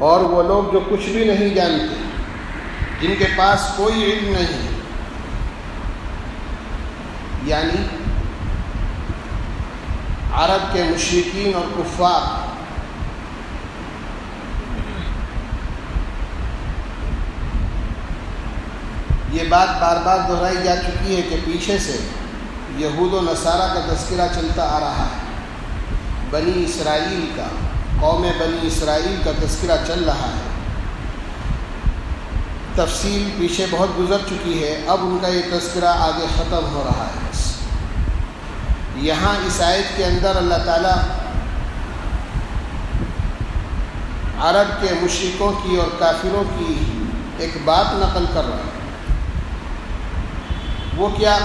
اور وہ لوگ جو کچھ بھی نہیں جانتے، جن کے پاس کوئی علم نہیں، یعنی عرب کے مشرکین اور کفار، یہ بات بار بار دہرائی جا چکی ہے کہ پیچھے سے یہود و نصارہ کا تذکرہ چلتا آ رہا ہے، بنی اسرائیل کا، قوم بنی اسرائیل کا تذکرہ چل رہا ہے، تفصیل پیچھے بہت گزر چکی ہے، اب ان کا یہ تذکرہ آگے ختم ہو رہا ہے۔ بس یہاں اس آیت کے اندر اللہ تعالیٰ عرب کے مشرکوں کی اور کافروں کی ایک بات نقل کر رہا ہے۔ وہ کیا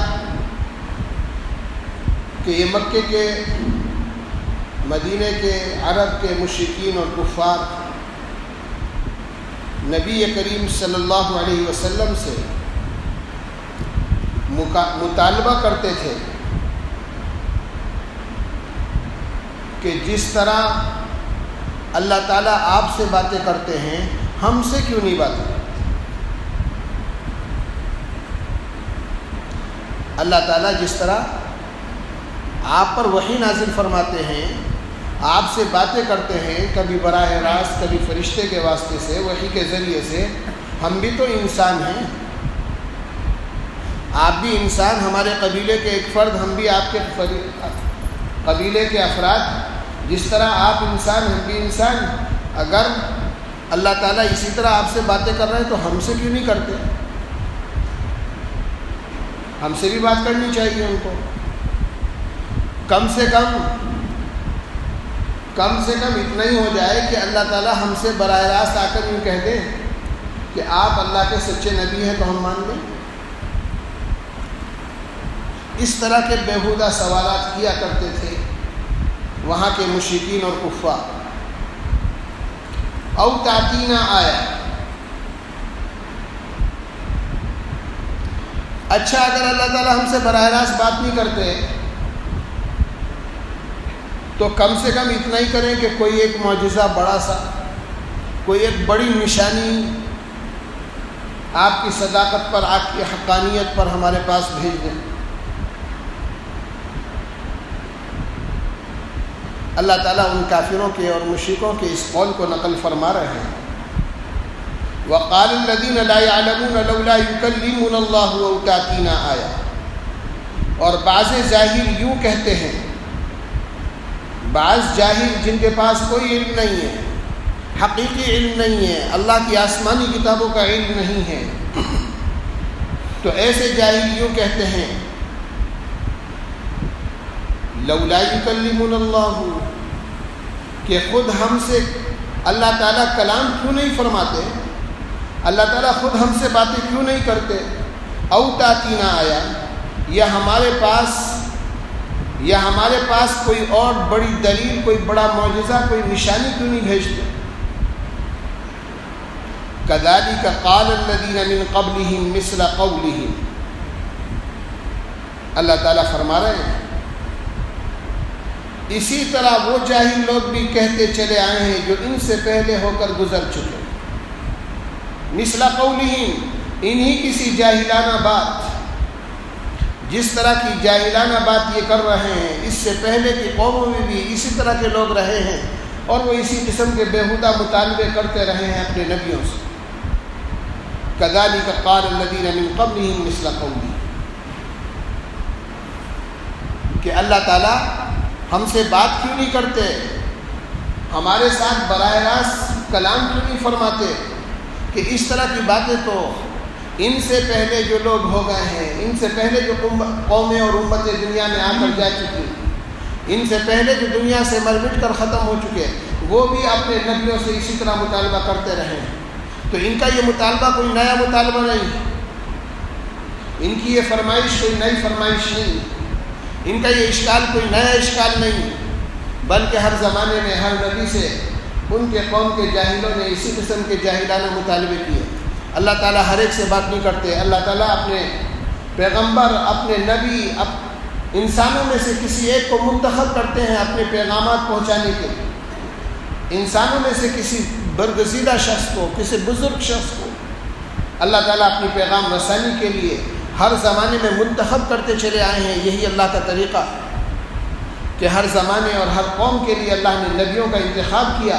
کہ یہ مکے کے، مدینے کے عرب کے مشرکین اور کفار نبی کریم صلی اللہ علیہ وسلم سے مطالبہ کرتے تھے کہ جس طرح اللہ تعالیٰ آپ سے باتیں کرتے ہیں، ہم سے کیوں نہیں باتیں کرتے؟ اللہ تعالیٰ جس طرح آپ پر وحی نازل فرماتے ہیں، آپ سے باتیں کرتے ہیں، کبھی براہ راست، کبھی فرشتے کے واسطے سے، وحی کے ذریعے سے، ہم بھی تو انسان ہیں، آپ بھی انسان، ہمارے قبیلے کے ایک فرد، ہم بھی آپ کے قبیلے کے افراد، جس طرح آپ انسان ہم بھی انسان۔ اگر اللہ تعالیٰ اسی طرح آپ سے باتیں کر رہے ہیں تو ہم سے کیوں نہیں کرتے؟ ہم سے بھی بات کرنی چاہیے ان کو۔ کم سے کم اتنا ہی ہو جائے کہ اللہ تعالیٰ ہم سے براہ راست آ کر یوں کہہ دیں کہ آپ اللہ کے سچے نبی ہیں تو ہم مان لیں۔ اس طرح کے بیہودہ سوالات کیا کرتے تھے وہاں کے مشرکین اور کفار۔ او تاتینا آیا، اچھا اگر اللہ تعالیٰ ہم سے براہ راست بات نہیں کرتے تو کم سے کم اتنا ہی کریں کہ کوئی ایک معجزہ بڑا سا، کوئی ایک بڑی نشانی آپ کی صداقت پر، آپ کی حقانیت پر ہمارے پاس بھیج دیں۔ اللہ تعالیٰ ان کافروں کے اور مشرکوں کے اس قول کو نقل فرما رہے ہیں۔ وَقَالَ الَّذِينَ لَا يَعْلَمُونَ لَوْلَا يُكَلِّمُنَا اللَّهُ أَوْ تَأْتِينَا آیَةٌ، اور بعض جاہل یوں کہتے ہیں، بعض جاہل جن کے پاس کوئی علم نہیں ہے، حقیقی علم نہیں ہے، اللہ کی آسمانی کتابوں کا علم نہیں ہے، تو ایسے جاہل یوں کہتے ہیں لولا یکلمنا اللہ، کہ خود ہم سے اللہ تعالیٰ کلام کیوں نہیں فرماتے، اللہ تعالیٰ خود ہم سے باتیں کیوں نہیں کرتے، او تاتینا آیا، یا ہمارے پاس کوئی اور بڑی دلیل، کوئی بڑا معجزہ، کوئی نشانی کیوں نہیں بھیجتے۔ کذالک قال الذین من قبلہم مثل قولہم، اللہ تعالیٰ فرما رہے ہیں اسی طرح وہ جاہل لوگ بھی کہتے چلے آئے ہیں جو ان سے پہلے ہو کر گزر چکے۔ مثل قولہم، انہی کسی جاہلانہ بات، جس طرح کی جاہلانہ بات یہ کر رہے ہیں، اس سے پہلے کی قوموں میں بھی اسی طرح کے لوگ رہے ہیں اور وہ اسی قسم کے بیہودہ مطالبے کرتے رہے ہیں اپنے نبیوں سے۔ کذالک قال الذین من قبلہم مثل قولہم، کہ اللہ تعالیٰ ہم سے بات کیوں نہیں کرتے، ہمارے ساتھ براہ راست کلام کیوں نہیں فرماتے، کہ اس طرح کی باتیں تو ان سے پہلے جو لوگ ہو گئے ہیں، ان سے پہلے جو قومیں اور امتیں دنیا میں آ کر جا چکی، ان سے پہلے جو دنیا سے مر مٹ کر ختم ہو چکے، وہ بھی اپنے نبیوں سے اسی طرح مطالبہ کرتے رہے ہیں۔ تو ان کا یہ مطالبہ کوئی نیا مطالبہ نہیں، ان کی یہ فرمائش کوئی نئی فرمائش نہیں، ان کا یہ اشکال کوئی نیا اشکال نہیں، بلکہ ہر زمانے میں ہر نبی سے ان کے قوم کے جاہلوں نے اسی قسم کے جاہلانہ مطالبے کیے۔ اللہ تعالیٰ ہر ایک سے بات نہیں کرتے، اللہ تعالیٰ اپنے پیغمبر، اپنے نبی، انسانوں میں سے کسی ایک کو منتخب کرتے ہیں اپنے پیغامات پہنچانے کے، انسانوں میں سے کسی برگزیدہ شخص کو، کسی بزرگ شخص کو اللہ تعالیٰ اپنی پیغام رسانی کے لیے ہر زمانے میں منتخب کرتے چلے آئے ہیں۔ یہی اللہ کا طریقہ ہے کہ ہر زمانے اور ہر قوم کے لیے اللہ نے نبیوں کا انتخاب کیا،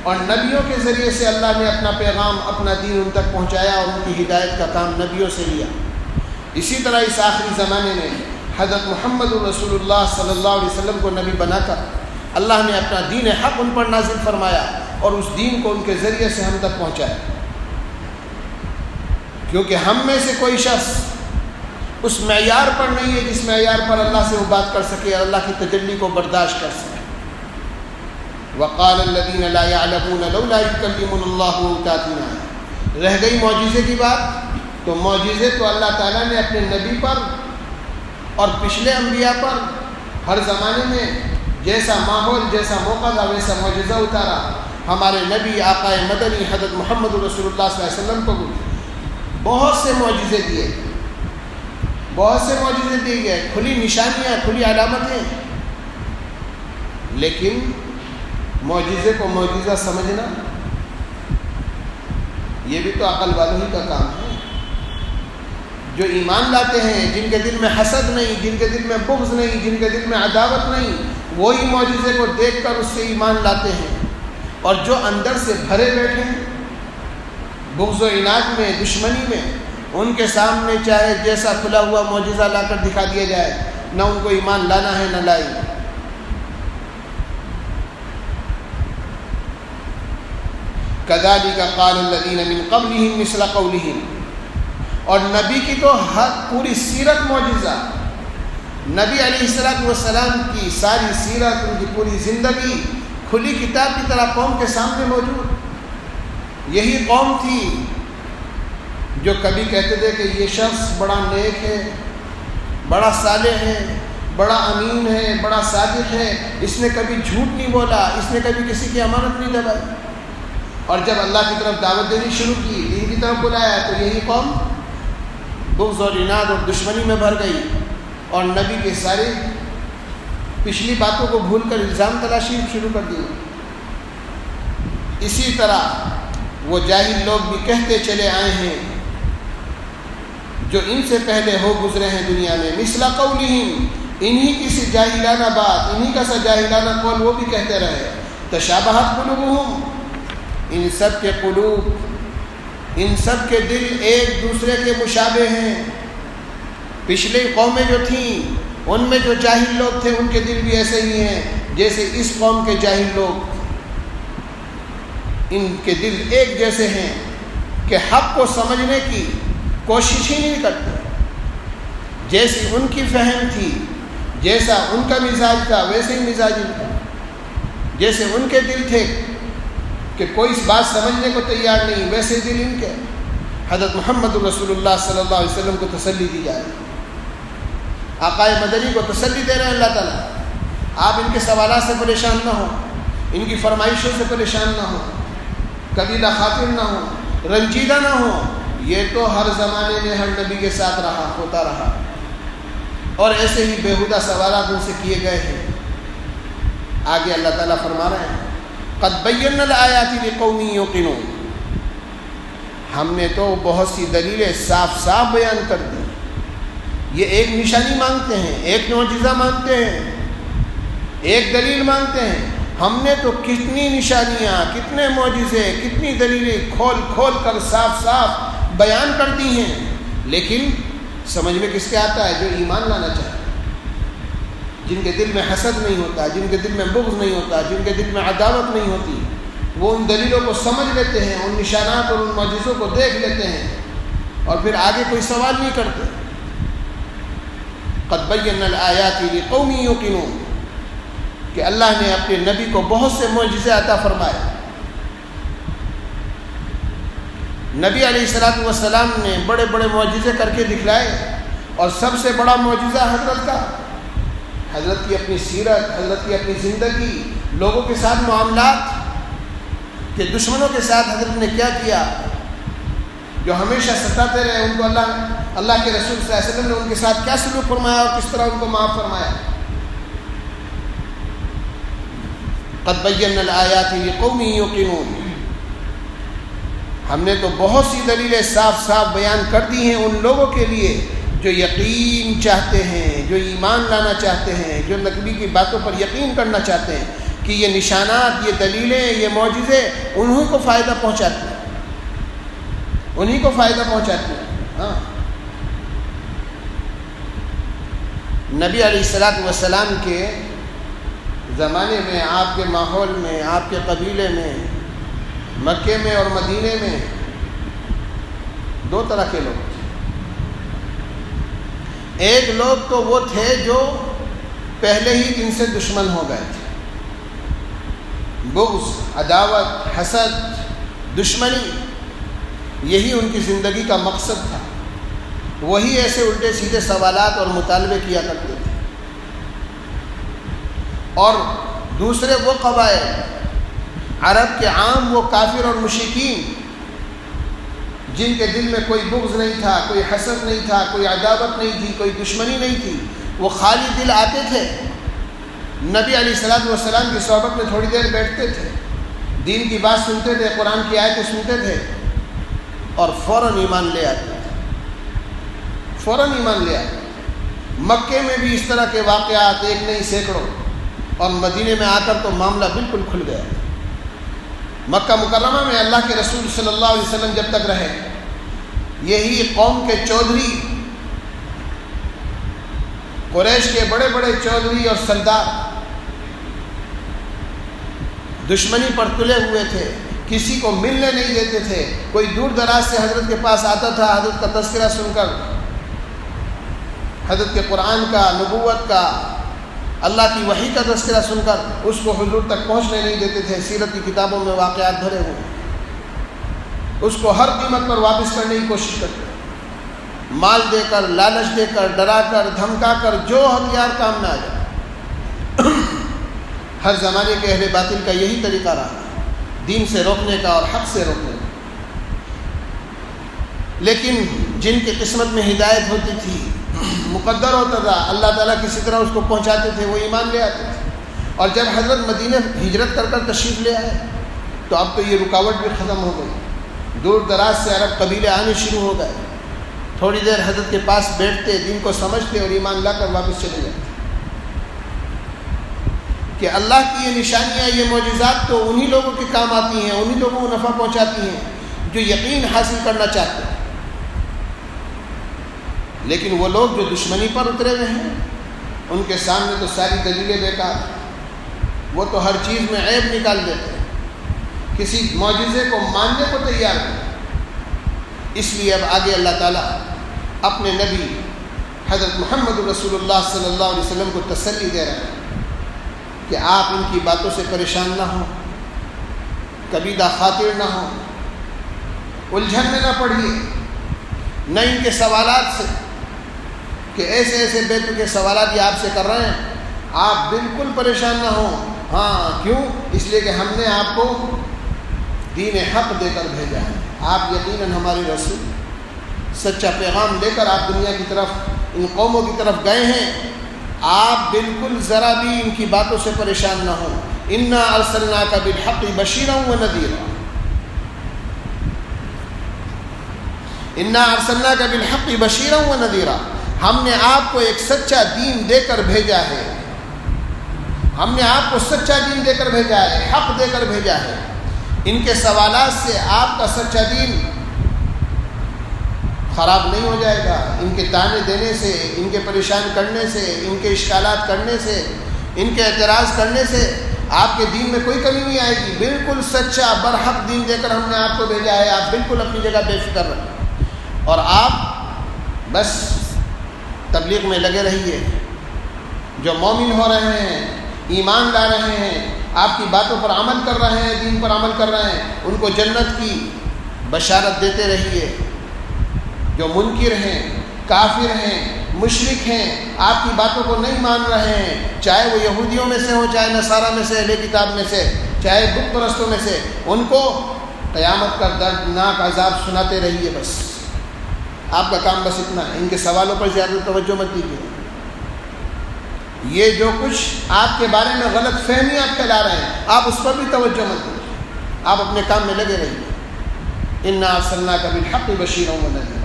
اور نبیوں کے ذریعے سے اللہ نے اپنا پیغام، اپنا دین ان تک پہنچایا، اور ان کی ہدایت کا کام نبیوں سے لیا۔ اسی طرح اس آخری زمانے میں حضرت محمد رسول اللہ صلی اللہ علیہ وسلم کو نبی بنا کر اللہ نے اپنا دین حق ان پر نازل فرمایا، اور اس دین کو ان کے ذریعے سے ہم تک پہنچایا، کیونکہ ہم میں سے کوئی شخص اس معیار پر نہیں ہے جس معیار پر اللہ سے وہ بات کر سکے اور اللہ کی تجلی کو برداشت کر سکے۔ وقال الذين لا يعلمون لولا يكلمنا الله تاتنا، رہ گئی معجزے کی بات، تو معجزے تو اللہ تعالیٰ نے اپنے نبی پر اور پچھلے انبیاء پر ہر زمانے میں جیسا ماحول، جیسا موقع تھا ویسا معجزہ اتارا۔ ہمارے نبی آقا مدنی حضرت محمد رسول اللہ صلی اللہ علیہ وسلم کو بہت سے معجزے دیے، بہت سے معجزے دیے گئے، کھلی نشانیاں، کھلی علامتیں، لیکن معجزے کو معجزہ سمجھنا یہ بھی تو عقل والوں ہی کا کام ہے۔ جو ایمان لاتے ہیں، جن کے دل میں حسد نہیں، جن کے دل میں بغض نہیں، جن کے دل میں عداوت نہیں، وہی معجزے کو دیکھ کر اس سے ایمان لاتے ہیں۔ اور جو اندر سے بھرے بیٹھے ہیں بغض و عناد میں، دشمنی میں، ان کے سامنے چاہے جیسا کھلا ہوا معجزہ لا کر دکھا دیا جائے، نہ ان کو ایمان لانا ہے نہ لائی۔ كذلك قال الذين من قبلهم مثل قولهم، اور نبی کی تو ہر پوری سیرت معجزہ، نبی علیہ السلام کی ساری سیرت، ان کی پوری زندگی کھلی کتاب کی طرح قوم کے سامنے موجود۔ یہی قوم تھی جو کبھی کہتے تھے کہ یہ شخص بڑا نیک ہے، بڑا صالح ہے، بڑا امین ہے، بڑا صادق ہے، اس نے کبھی جھوٹ نہیں بولا، اس نے کبھی کسی کی امانت نہیں دبائی۔ اور جب اللہ کی طرف دعوت دینی شروع کی، دین کی طرف بلایا، تو یہی قوم بغض اور عناد اور دشمنی میں بھر گئی، اور نبی کے سارے پچھلی باتوں کو بھول کر الزام تلاشی شروع کر دی۔ اسی طرح وہ جاہل لوگ بھی کہتے چلے آئے ہیں جو ان سے پہلے ہو گزرے ہیں دنیا میں، مثل قولہم، انہی کی سی جاہلانہ بات، انہی کا سا جاہلانہ قول وہ بھی کہتے رہے۔ تشابہت قلوبہم، ان سب کے قلوب، ان سب کے دل ایک دوسرے کے مشابہ ہیں۔ پچھلی قومیں جو تھیں ان میں جو جاہل لوگ تھے ان کے دل بھی ایسے ہی ہیں جیسے اس قوم کے جاہل لوگ، ان کے دل ایک جیسے ہیں کہ حق کو سمجھنے کی کوشش ہی نہیں کرتے۔ جیسی ان کی فہم تھی، جیسا ان کا مزاج تھا ویسے ہی مزاج ان کا، جیسے ان کے دل تھے کہ کوئی اس بات سمجھنے کو تیار نہیں، ویسے دل ان کے۔ حضرت محمد رسول اللہ صلی اللہ علیہ وسلم کو تسلی دی جائے، آقا مدنی کو تسلی دے رہے ہیں اللہ تعالیٰ، آپ ان کے سوالات سے پریشان نہ ہوں، ان کی فرمائشوں سے پریشان نہ ہوں، قبیلہ خاطر نہ ہوں، رنجیدہ نہ ہوں۔ یہ تو ہر زمانے میں ہر نبی کے ساتھ رہا، ہوتا رہا، اور ایسے ہی بیہودہ سوالات ان سے کیے گئے ہیں۔ آگے اللہ تعالیٰ فرما رہے ہیں قد بینا الآیات لقوم یوقنون، ہم نے تو بہت سی دلیلیں صاف صاف بیان کر دی۔ یہ ایک نشانی مانگتے ہیں، ایک معجزہ مانگتے ہیں، ایک دلیل مانگتے ہیں، ہم نے تو کتنی نشانیاں، کتنے معجزے، کتنی دلیلیں کھول کھول کر صاف صاف بیان کر دی ہیں، لیکن سمجھ میں کس کے آتا ہے؟ جو ایمان لانا چاہتا ہے، جن کے دل میں حسد نہیں ہوتا، جن کے دل میں بغض نہیں ہوتا، جن کے دل میں عداوت نہیں ہوتی، وہ ان دلیلوں کو سمجھ لیتے ہیں، ان نشانات اور ان معجزوں کو دیکھ لیتے ہیں، اور پھر آگے کوئی سوال نہیں کرتے۔ قد بینا الآیات لقوم یوقنون، کہ اللہ نے اپنے نبی کو بہت سے معجزے عطا فرمائے۔ نبی علیہ السلام نے بڑے بڑے معجزے کر کے دکھلائے، اور سب سے بڑا معجزہ حضرت کا، حضرت کی اپنی سیرت، حضرت کی اپنی زندگی، لوگوں کے ساتھ معاملات، کہ دشمنوں کے ساتھ حضرت نے کیا کیا، جو ہمیشہ ستاتے رہے ان کو اللہ کے رسول صلی اللہ علیہ وسلم نے ان کے ساتھ کیا سلوک فرمایا اور کس طرح ان کو معاف فرمایا۔ قد بینا الآیات لقوم یوقنون، ہم نے تو بہت سی دلیلیں صاف صاف بیان کر دی ہیں ان لوگوں کے لیے جو یقین چاہتے ہیں، جو ایمان لانا چاہتے ہیں، جو نبی کی باتوں پر یقین کرنا چاہتے ہیں کہ یہ نشانات، یہ دلیلیں، یہ معجزے انہیں کو فائدہ پہنچاتے ہیں، انہیں کو فائدہ پہنچاتے ہیں۔ ہاں، نبی علیہ السلام کے زمانے میں، آپ کے ماحول میں، آپ کے قبیلے میں، مکے میں اور مدینے میں دو طرح کے لوگ تھے۔ ایک لوگ تو وہ تھے جو پہلے ہی دن سے دشمن ہو گئے تھے، بغض، عداوت، حسد، دشمنی، یہی ان کی زندگی کا مقصد تھا۔ وہی ایسے الٹے سیدھے سوالات اور مطالبے کیا کرتے تھے۔ اور دوسرے وہ قبائل عرب کے عام، وہ کافر اور مشرکین جن کے دل میں کوئی بغض نہیں تھا، کوئی حسد نہیں تھا، کوئی عداوت نہیں تھی، کوئی دشمنی نہیں تھی، وہ خالی دل آتے تھے، نبی علیہ السلام کی صحبت میں تھوڑی دیر بیٹھتے تھے، دین کی بات سنتے تھے، قرآن کی آیتیں سنتے تھے اور فوراً ایمان لے آتے تھے، فوراً ایمان لے آتے۔ مکے میں بھی اس طرح کے واقعات ایک نہیں سینکڑوں، اور مدینے میں آ کر تو معاملہ بالکل کھل گیا۔ مکہ مکرمہ میں اللہ کے رسول صلی اللہ علیہ وسلم جب تک رہے، یہی قوم کے چودھری، قریش کے بڑے بڑے چودھری اور سردار دشمنی پر تلے ہوئے تھے، کسی کو ملنے نہیں دیتے تھے۔ کوئی دور دراز سے حضرت کے پاس آتا تھا، حضرت کا تذکرہ سن کر، حضرت کے قرآن کا، نبوت کا، اللہ کی وحی کا تذکرہ سن کر اس کو حضور تک پہنچنے نہیں دیتے تھے۔ سیرت کی کتابوں میں واقعات بھرے ہوئے، اس کو ہر قیمت پر واپس کرنے کی کوشش کرتے، مال دے کر، لالچ دے کر، ڈرا کر، دھمکا کر، جو ہتھیار کام نہ آ جائے۔ ہر زمانے کے اہل باطل کا یہی طریقہ رہا، دین سے روکنے کا اور حق سے روکنے کا۔ لیکن جن کی قسمت میں ہدایت ہوتی تھی، مقدر ہوتا تھا، اللہ تعالیٰ کسی طرح اس کو پہنچاتے تھے، وہ ایمان لے آتے تھے۔ اور جب حضرت مدینہ ہجرت کر تشریف لے آئے تو اب تو یہ رکاوٹ بھی ختم ہو گئی، دور دراز سے عرب قبیلے آنے شروع ہو گئے۔ تھوڑی دیر حضرت کے پاس بیٹھتے، دین کو سمجھتے اور ایمان لا کر واپس چلے جاتے۔ کہ اللہ کی یہ نشانیاں، یہ معجزات تو انہی لوگوں کے کام آتی ہیں، انہی لوگوں کو نفع پہنچاتی ہیں جو یقین حاصل کرنا چاہتے ہیں۔ لیکن وہ لوگ جو دشمنی پر اترے ہوئے ہیں، ان کے سامنے تو ساری دلیلیں بیکار، وہ تو ہر چیز میں عیب نکال دیتے ہیں، کسی معجزے کو ماننے کو تیار نہیں۔ اس لیے اب آگے اللہ تعالیٰ اپنے نبی حضرت محمد رسول اللہ صلی اللہ علیہ وسلم کو تسلی دے رہے ہیں کہ آپ ان کی باتوں سے پریشان نہ ہوں، کبیدہ خاطر نہ ہوں، الجھن میں نہ پڑھیے، نہ ان کے سوالات سے کہ ایسے ایسے بے تکے سوالات یہ آپ سے کر رہے ہیں، آپ بالکل پریشان نہ ہوں۔ ہاں، کیوں؟ اس لیے کہ ہم نے آپ کو دین حق دے کر بھیجا ہے، آپ یقیناً ہمارے رسول، سچا پیغام لے کر آپ دنیا کی طرف، ان قوموں کی طرف گئے ہیں، آپ بالکل ذرا بھی ان کی باتوں سے پریشان نہ ہوں۔ انا ارسلناک بالحق بشیرا ونذیرا، انا ارسلناک بالحق بشیرا ونذیرا، ہم نے آپ کو ایک سچا دین دے کر بھیجا ہے، ہم نے آپ کو سچا دین دے کر بھیجا ہے، حق دے کر بھیجا ہے۔ ان کے سوالات سے آپ کا سچا دین خراب نہیں ہو جائے گا، ان کے تانے دینے سے، ان کے پریشان کرنے سے، ان کے اشکالات کرنے سے، ان کے اعتراض کرنے سے آپ کے دین میں کوئی کمی نہیں آئے گی۔ بالکل سچا برحق دین دے کر ہم نے آپ کو بھیجا ہے، آپ بالکل اپنی جگہ بے فکر رہیں، اور آپ بس تبلیغ میں لگے رہیے۔ جو مومن ہو رہے ہیں، ایمان لا رہے ہیں، آپ کی باتوں پر عمل کر رہے ہیں، دین پر عمل کر رہے ہیں، ان کو جنت کی بشارت دیتے رہیے۔ جو منکر ہیں، کافر ہیں، مشرک ہیں، آپ کی باتوں کو نہیں مان رہے ہیں، چاہے وہ یہودیوں میں سے ہوں، چاہے نصارہ میں سے، اہل کتاب میں سے، چاہے بت پرستوں میں سے، ان کو قیامت کا دردناک عذاب سناتے رہیے۔ بس آپ کا کام بس اتنا ہے، ان کے سوالوں پر زیادہ توجہ مت دیجیے۔ یہ جو کچھ آپ کے بارے میں غلط فہمیاں پھیلا رہے ہیں آپ اس پر بھی توجہ مت دیں، آپ اپنے کام میں لگے رہیے۔ انا ارسلناک بالحق بشیرا ونذیرا۔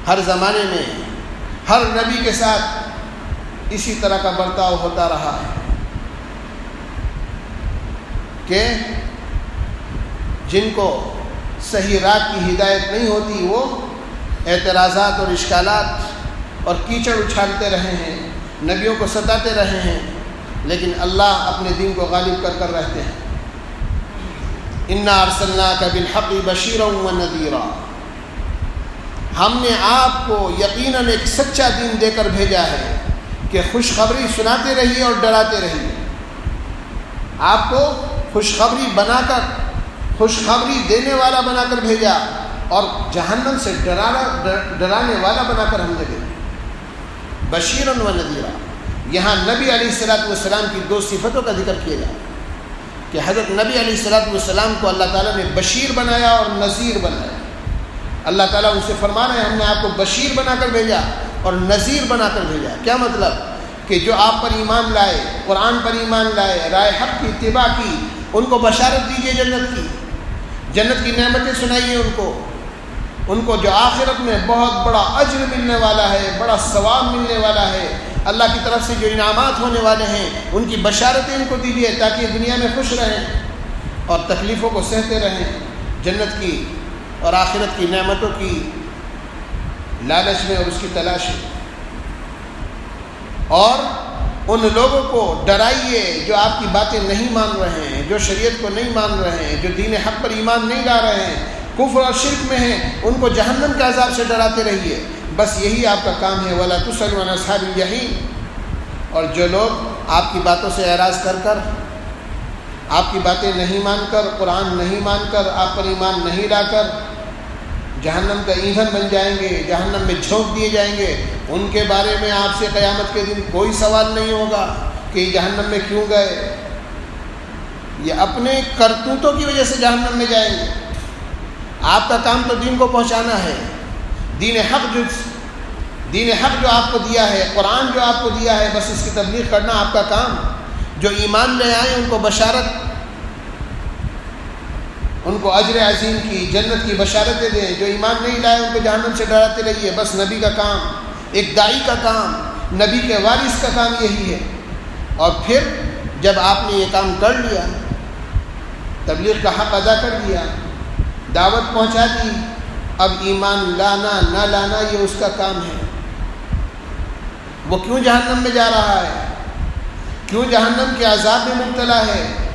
ہر زمانے میں ہر نبی کے ساتھ اسی طرح کا برتاؤ ہوتا رہا ہے کہ جن کو صحیح راہ کی ہدایت نہیں ہوتی وہ اعتراضات اور اشکالات اور کیچڑ اچھالتے رہے ہیں، نبیوں کو ستاتے رہے ہیں، لیکن اللہ اپنے دین کو غالب کر کر رہتے ہیں۔ انا ارسلناک بالحق بشیرا ونذیرا۔ ہم نے آپ کو یقیناً ایک سچا دین دے کر بھیجا ہے کہ خوشخبری سناتے رہیے اور ڈراتے رہیے۔ آپ کو خوشخبری بنا کر، خوشخبری دینے والا بنا کر بھیجا اور جہنم سے ڈرانے والا بنا کر ہم نے بھیجا۔ بشیرا ونذیرا۔ یہاں نبی علیہ الصلوۃ والسلام کی دو صفتوں کا ذکر کیا جائے کہ حضرت نبی علیہ الصلوۃ والسلام کو اللہ تعالیٰ نے بشیر بنایا اور نذیر بنایا۔ اللہ تعالیٰ ان سے فرما رہے ہیں ہم نے آپ کو بشیر بنا کر بھیجا اور نذیر بنا کر بھیجا۔ کیا مطلب؟ کہ جو آپ پر ایمان لائے، قرآن پر ایمان لائے، رائے حق کی اتباع کی، ان کو بشارت دیجیے جنت کی، جنت کی نعمتیں سنائیے ان کو جو آخرت میں بہت بڑا اجر ملنے والا ہے، بڑا ثواب ملنے والا ہے، اللہ کی طرف سے جو انعامات ہونے والے ہیں ان کی بشارتیں ان کو دیجیے تاکہ دنیا میں خوش رہیں اور تکلیفوں کو سہتے رہیں، جنت کی اور آخرت کی نعمتوں کی لالچ میں اور اس کی تلاش میں۔ اور ان لوگوں کو ڈرائیے جو آپ کی باتیں نہیں مان رہے ہیں، جو شریعت کو نہیں مان رہے ہیں، جو دین حق پر ایمان نہیں لا رہے ہیں، کفر اور شرک میں ہیں، ان کو جہنم کے عذاب سے ڈراتے رہیے۔ بس یہی آپ کا کام ہے۔ وَلَا تُسْأَلُ عَنْ أَصْحَابِ الْجَحِيمِ۔ اور جو لوگ آپ کی باتوں سے اعراض کر کر، آپ کی باتیں نہیں مان کر، قرآن نہیں مان کر، آپ پر ایمان نہیں لا کر جہنم کا ایندھن بن جائیں گے، جہنم میں جھونک دیے جائیں گے، ان کے بارے میں آپ سے قیامت کے دن کوئی سوال نہیں ہوگا کہ یہ جہنم میں کیوں گئے، یہ اپنے کرتوتوں کی وجہ سے جہنم میں جائیں گے۔ آپ کا کام تو دین کو پہنچانا ہے، دین حق جو آپ کو دیا ہے، قرآن جو آپ کو دیا ہے، بس اس کی تبلیغ کرنا آپ کا کام۔ جو ایمان لے آئیں ان کو بشارت، ان کو اجر عظیم کی، جنت کی بشارتیں دیں۔ جو ایمان نہیں لائے ان کو جہنم سے ڈراتے رہیے۔ بس نبی کا کام، ایک داعی کا کام، نبی کے وارث کا کام یہی ہے۔ اور پھر جب آپ نے یہ کام کر لیا، تبلیغ کا حق ادا کر دیا، دعوت پہنچا دی، اب ایمان لانا نہ لانا یہ اس کا کام ہے۔ وہ کیوں جہنم میں جا رہا ہے، کیوں جہنم کے عذاب میں مبتلا ہے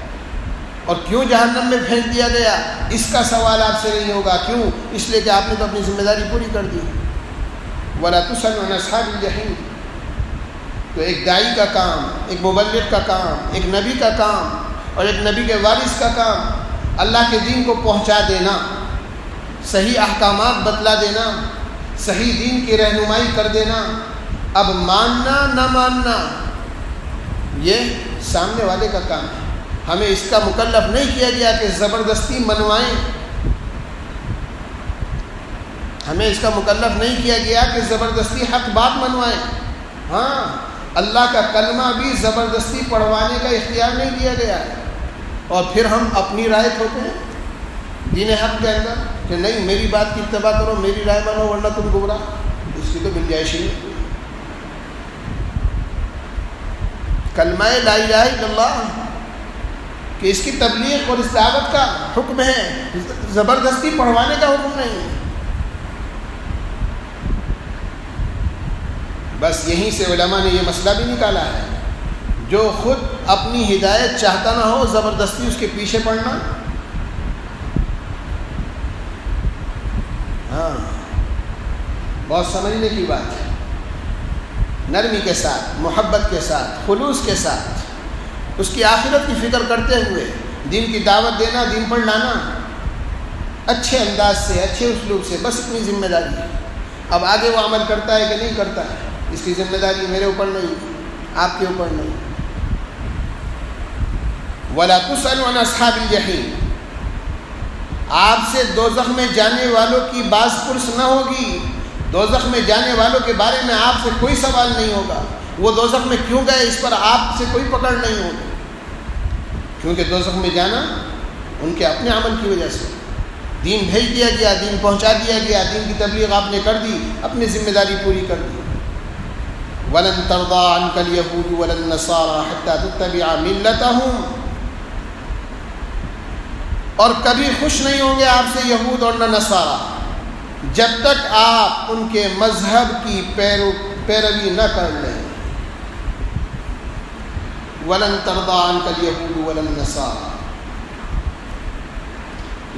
اور کیوں جہنم میں پھینک دیا گیا، اس کا سوال آپ سے نہیں ہوگا۔ کیوں؟ اس لیے کہ آپ نے تو اپنی ذمہ داری پوری کر دی۔ وَلَا تُسْأَلُ عَنْ أَصْحَابِ الْجَحِيمِ۔ تو ایک داعی کا کام، ایک مبلغ کا کام، ایک نبی کا کام اور ایک نبی کے وارث کا کام اللہ کے دین کو پہنچا دینا، صحیح احکامات بتلا دینا، صحیح دین کی رہنمائی کر دینا۔ اب ماننا نہ ماننا یہ سامنے والے کا کام ہے، ہمیں اس کا مکلف نہیں کیا گیا کہ زبردستی منوائیں، ہمیں اس کا مکلف نہیں کیا گیا کہ زبردستی حق بات منوائیں۔ ہاں، اللہ کا کلمہ بھی زبردستی پڑھوانے کا اختیار نہیں دیا گیا ہے، اور پھر ہم اپنی رائے ہوتے ہیں دین حق کے اندر کہ نہیں میری بات کی اتباع کرو، میری رائے مانو ورنہ تم گمراہ۔ اس کی تو گنجائش ہی نہیں۔ کلمہ لا الہ الا اللہ کہ اس کی تبلیغ اور اس دعوت کا حکم ہے، زبردستی پڑھوانے کا حکم نہیں ہے۔ بس یہیں سے علماء نے یہ مسئلہ بھی نکالا ہے، جو خود اپنی ہدایت چاہتا نہ ہو زبردستی اس کے پیچھے پڑنا، ہاں بہت سمجھنے کی بات ہے۔ نرمی کے ساتھ، محبت کے ساتھ، خلوص کے ساتھ، اس کی آخرت کی فکر کرتے ہوئے دین کی دعوت دینا، دین پر لانا، اچھے انداز سے، اچھے اسلوب سے، بس اتنی ذمہ داری ہے۔ اب آگے وہ عمل کرتا ہے کہ نہیں کرتا ہے، اس کی ذمہ داری میرے اوپر نہیں، آپ کے اوپر نہیں۔ وَلَا تُسْأَلُ عَنْ أَصْحَابِ الْجَحِيمِ۔ آپ سے دوزخ میں جانے والوں کی باز پرس نہ ہوگی، دوزخ میں جانے والوں کے بارے میں آپ سے کوئی سوال نہیں ہوگا۔ وہ دوزخ میں کیوں گئے اس پر آپ سے کوئی پکڑ نہیں ہوگی، کیونکہ دوزخ میں جانا ان کے اپنے عمل کی وجہ سے۔ دین بھیج دیا گیا، دین پہنچا دیا گیا، دین کی تبلیغ آپ نے کر دی، اپنی ذمہ داری پوری کر دی۔ وَلَن تَرْضَىٰ عَنْكَ الْيَهُودُ وَلَا النَّصَارَىٰ حَتَّىٰ تَتَّبِعَ مِلَّتَهُمْ، اور کبھی خوش نہیں ہوں گے آپ سے یہود اور نہ نصارہ جب تک آپ ان کے مذہب کی پیروی نہ کر لیں۔ وَلَن تَرْضَىٰ عَنْكَ الْيَهُودُ وَلَا النَّصَارَىٰ،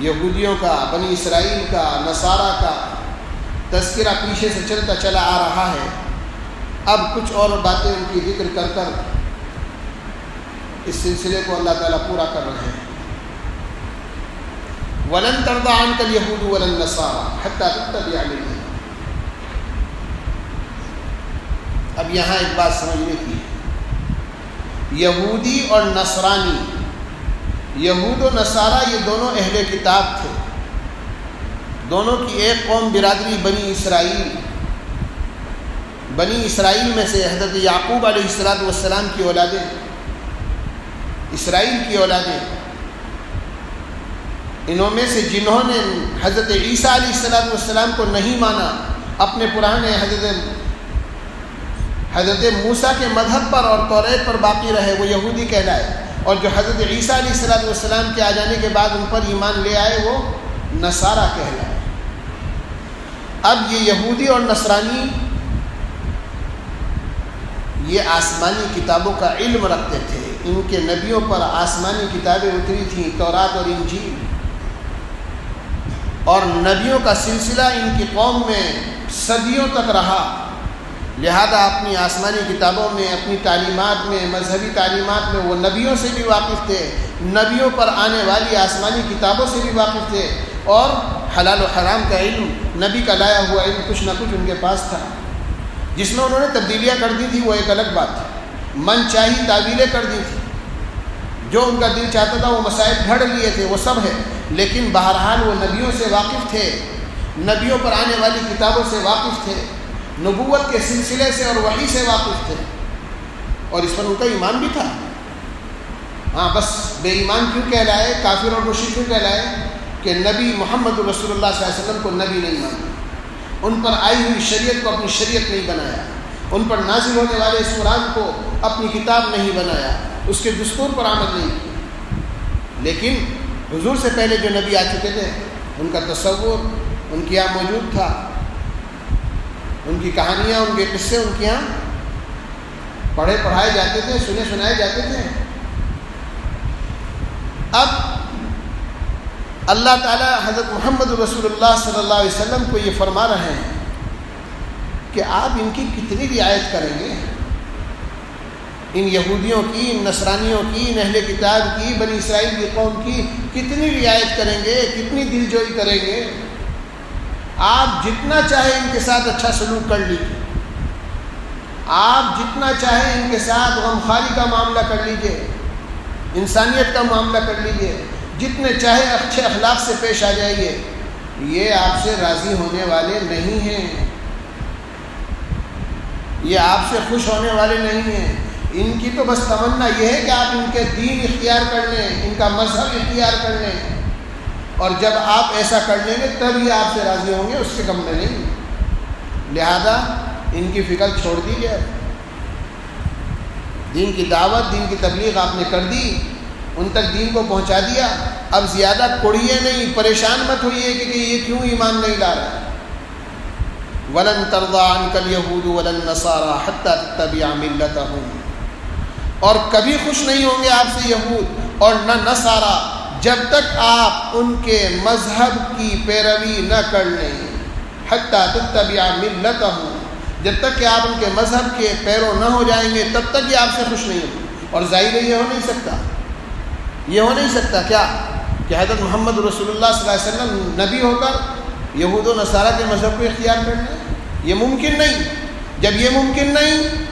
یہودیوں کا، بنی اسرائیل کا، نصارہ کا تذکرہ پیچھے سے چلتا چلا آ رہا ہے۔ اب کچھ اور باتیں ان کی ذکر کر کر اس سلسلے کو اللہ تعالیٰ پورا کر رہے ہیں۔ وَلَن تَرْضَىٰ عَنْكَ الْيَهُودُ وَلَا النَّصَارَىٰ حَتَّىٰ تَتَّبِعَ مِلَّتَهُمْ۔ اب یہاں ایک بات سمجھنے کی ہے، یہودی اور نصرانی، یہود و نصارہ یہ دونوں اہل کتاب تھے، دونوں کی ایک قوم برادری بنی اسرائیل۔ بنی اسرائیل میں سے حضرت یعقوب علیہ السلام کی اولادیں، اسرائیل کی اولادیں، انہوں میں سے جنہوں نے حضرت عیسیٰ علیہ السلام کو نہیں مانا، اپنے پرانے حضرت موسیٰ کے مذہب پر اور توریت پر باقی رہے، وہ یہودی کہلائے، اور جو حضرت عیسیٰ علیہ السلام کے آ جانے کے بعد ان پر ایمان لے آئے وہ نصارہ کہلائے۔ اب یہ یہودی اور نصرانی یہ آسمانی کتابوں کا علم رکھتے تھے، ان کے نبیوں پر آسمانی کتابیں اتری تھیں، تورات اور انجیل، اور نبیوں کا سلسلہ ان کی قوم میں صدیوں تک رہا، لہذا اپنی آسمانی کتابوں میں، اپنی تعلیمات میں، مذہبی تعلیمات میں وہ نبیوں سے بھی واقف تھے، نبیوں پر آنے والی آسمانی کتابوں سے بھی واقف تھے، اور حلال و حرام کا علم، نبی کا لایا ہوا علم کچھ نہ کچھ ان کے پاس تھا۔ جس میں انہوں نے تبدیلیاں کر دی تھی وہ ایک الگ بات ہے، من چاہی تعویلیں کر دی تھی، جو ان کا دل چاہتا تھا وہ مسائل گھڑ لیے تھے، وہ سب ہے، لیکن بہرحال وہ نبیوں سے واقف تھے، نبیوں پر آنے والی کتابوں سے واقف تھے، نبوت کے سلسلے سے اور وحی سے واقف تھے، اور اس پر ان کا ایمان بھی تھا۔ ہاں بس بے ایمان کیوں کہلائے، کافر اور مشرک کیوں کہلائے کہ نبی محمد رسول اللہ صلی اللہ علیہ وسلم کو نبی نہیں مانا، ان پر آئی ہوئی شریعت کو اپنی شریعت نہیں بنایا، ان پر نازل ہونے والے اس قرآن کو اپنی کتاب نہیں بنایا، اس کے دستور پر عمل نہیں کیا۔ لیکن حضور سے پہلے جو نبی آ چکے تھے ان کا تصور ان کے یہاں موجود تھا، ان کی کہانیاں، ان کے قصے ان کے یہاں پڑھائے جاتے تھے، سنائے جاتے تھے۔ اب اللہ تعالیٰ حضرت محمد رسول اللہ صلی اللہ علیہ وسلم کو یہ فرما رہے ہیں کہ آپ ان کی کتنی رعایت کریں گے، ان یہودیوں کی، ان نصرانیوں کی، ان اہل کتاب کی، بنی اسرائیل کی قوم کی کتنی رعایت کریں گے، کتنی دلجوئی کریں گے۔ آپ جتنا چاہے ان کے ساتھ اچھا سلوک کر لیجیے، آپ جتنا چاہے ان کے ساتھ غمخواری کا معاملہ کر لیجیے، انسانیت کا معاملہ کر لیجیے، جتنے چاہے اچھے اخلاق سے پیش آ جائیے، یہ آپ سے راضی ہونے والے نہیں ہیں، یہ آپ سے خوش ہونے والے نہیں ہیں۔ ان کی تو بس تمنا یہ ہے کہ آپ ان کے دین اختیار کر لیں، ان کا مذہب اختیار کر لیں، اور جب آپ ایسا کر لیں گے تب یہ آپ سے راضی ہوں گے، اس سے کم میں نہیں۔ لہذا ان کی فکر چھوڑ دیجیے، دین کی دعوت، دین کی تبلیغ آپ نے کر دی، ان تک دین کو پہنچا دیا، اب زیادہ کوڑیے نہیں، پریشان مت ہوئیے کہ یہ کیوں ایمان نہیں لا رہا۔ وَلَن تَرْضَىٰ عَنْكَ الْيَهُودُ وَلَا النَّصَارَىٰ حَتَّىٰ تَتَّبِعَ مِلَّتَهُمْ، اور کبھی خوش نہیں ہوں گے آپ سے یہود اور نہ نصارہ جب تک آپ ان کے مذہب کی پیروی نہ کر لیں، حَتَّىٰ تَتَّبِعَ مِلَّتَهُمْ، جب تک کہ آپ ان کے مذہب کے پیرو نہ ہو جائیں گے تب تک یہ آپ سے خوش نہیں ہوں گے۔ اور ظاہر ہے یہ ہو نہیں سکتا، یہ ہو نہیں سکتا کیا کہ حضرت محمد رسول اللہ صلی اللہ علیہ وسلم نبی ہو کر یہود و نصارہ کے مذہب کو اختیار کر لیں، یہ ممکن نہیں۔ جب یہ ممکن نہیں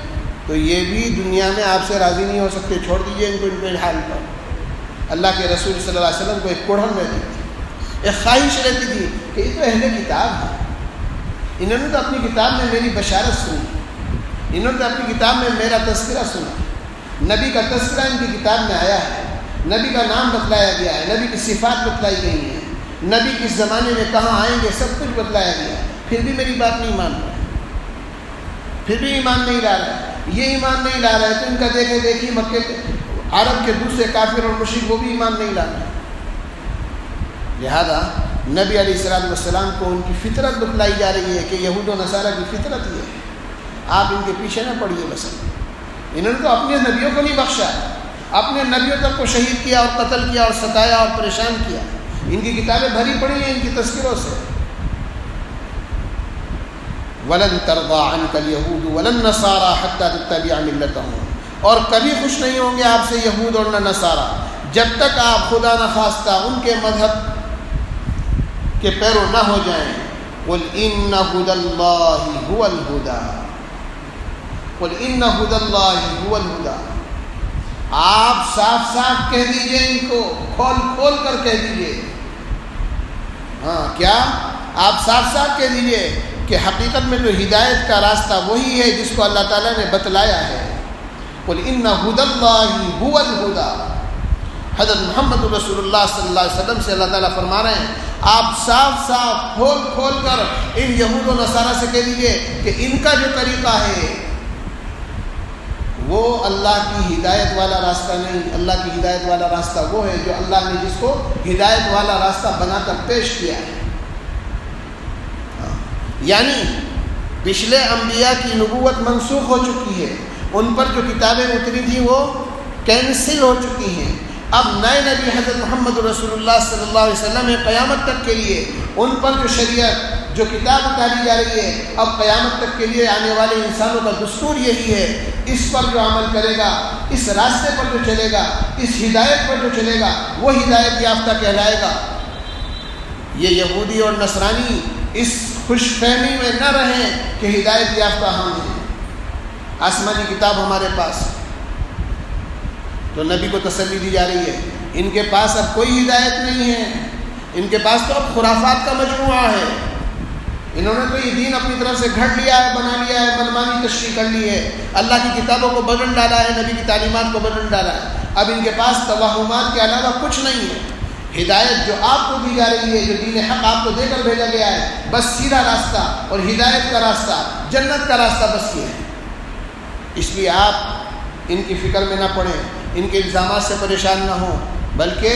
تو یہ بھی دنیا میں آپ سے راضی نہیں ہو سکتے، چھوڑ دیجیے ان کو ان کے حال پر۔ اللہ کے رسول صلی اللہ علیہ وسلم کو ایک کڑھن رہتی تھی، ایک خواہش رہتی تھی کہ یہ تو اہل کتاب ہے، انہوں نے تو اپنی کتاب میں میری بشارت سنی، انہوں نے اپنی کتاب میں میرا تذکرہ سنا، نبی کا تذکرہ ان کی کتاب میں آیا ہے، نبی کا نام بتلایا گیا ہے، نبی کی صفات بتلائی گئی ہیں، نبی کس زمانے میں کہاں آئیں گے سب کچھ بتلایا گیا ہے، پھر بھی میری بات نہیں مان رہا ہے، پھر بھی ایمان نہیں لا رہا ہے۔ یہ ایمان نہیں لا رہا ہے تو ان کا دیکھے دیکھی مکے عرب کے دوسرے کافر اور مشرک وہ بھی ایمان نہیں لا رہے۔ لہذا نبی علیہ السلام کو ان کی فطرت بتلائی جا رہی ہے کہ یہود و نصارہ کی فطرت یہ ہے، آپ ان کے پیچھے نہ پڑیے۔ بس انہوں نے تو اپنے نبیوں کو نہیں بخشا، اپنے نبیوں تک کو شہید کیا اور قتل کیا اور ستایا اور پریشان کیا۔ ان کی کتابیں بھری پڑی ہیں ان کی تذکروں سے۔ وَلَن تَرْضَىٰ عَنْكَ الْيَهُودُ وَلَا النَّصَارَىٰ حَتَّىٰ تَتَّبِعَ مِلَّتَهُمْ، اور کبھی خوش نہیں ہوں گے آپ سے یہود اور نہ نصارہ جب تک آپ خدا نخواستہ ان کے مذہب کے پیرو نہ ہو جائیں۔ قُلْ إِنَّ هُدَى اللَّهِ هُوَ الْهُدَىٰ، قُلْ إِنَّ هُدَى اللَّهِ هُوَ الْهُدَىٰ، آپ صاف صاف کہہ دیجئے، ان کو کھول کھول کر کہہ دیجئے۔ ہاں کیا آپ صاف صاف کہہ دیجئے کہ حقیقت میں جو ہدایت کا راستہ وہی ہے جس کو اللہ تعالیٰ نے بتلایا ہے۔ قُلْ إِنَّ هُدَى اللَّهِ هُوَ الْهُدَىٰ، حضرت محمد رسول اللہ صلی اللہ علیہ وسلم سے اللہ تعالیٰ فرما رہے ہیں آپ صاف صاف کھول کھول کر ان یہود و نصارہ سے کہہ دیجئے کہ ان کا جو طریقہ ہے وہ اللہ کی ہدایت والا راستہ نہیں، اللہ کی ہدایت والا راستہ وہ ہے جو اللہ نے جس کو ہدایت والا راستہ بنا کر پیش کیا ہے۔ یعنی پچھلے انبیاء کی نبوت منسوخ ہو چکی ہے، ان پر جو کتابیں اتری تھیں وہ کینسل ہو چکی ہیں۔ اب نئے نبی حضرت محمد رسول اللہ صلی اللہ علیہ وسلم ہے، قیامت تک کے لیے ان پر جو شریعت جو کتاب اتاری جا رہی ہے، اب قیامت تک کے لیے آنے والے انسانوں کا دستور یہی ہے، اس پر جو عمل کرے گا، اس راستے پر جو چلے گا، اس ہدایت پر جو چلے گا وہ ہدایت یافتہ کہلائے گا۔ یہ یہودی اور نصرانی اس خوش فہمی میں نہ رہیں کہ ہدایت یافتہ ہم ہیں، آسمانی کتاب ہمارے پاس، تو نبی کو تسلی دی جا رہی ہے ان کے پاس اب کوئی ہدایت نہیں ہے، ان کے پاس تو اب خرافات کا مجموعہ ہے، انہوں نے تو یہ دین اپنی طرف سے گھڑ لیا ہے، بنا لیا ہے، منمانی تشریح کر لی ہے، اللہ کی کتابوں کو بدل ڈالا ہے، نبی کی تعلیمات کو بدل ڈالا ہے، اب ان کے پاس توہمات کے علاوہ کچھ نہیں ہے۔ ہدایت جو آپ کو دی جا رہی ہے، جو دین حق آپ کو دے کر بھیجا گیا ہے، بس سیدھا راستہ اور ہدایت کا راستہ، جنت کا راستہ بس یہ ہے۔ اس لیے آپ ان کی فکر میں نہ پڑیں، ان کے الزامات سے پریشان نہ ہوں، بلکہ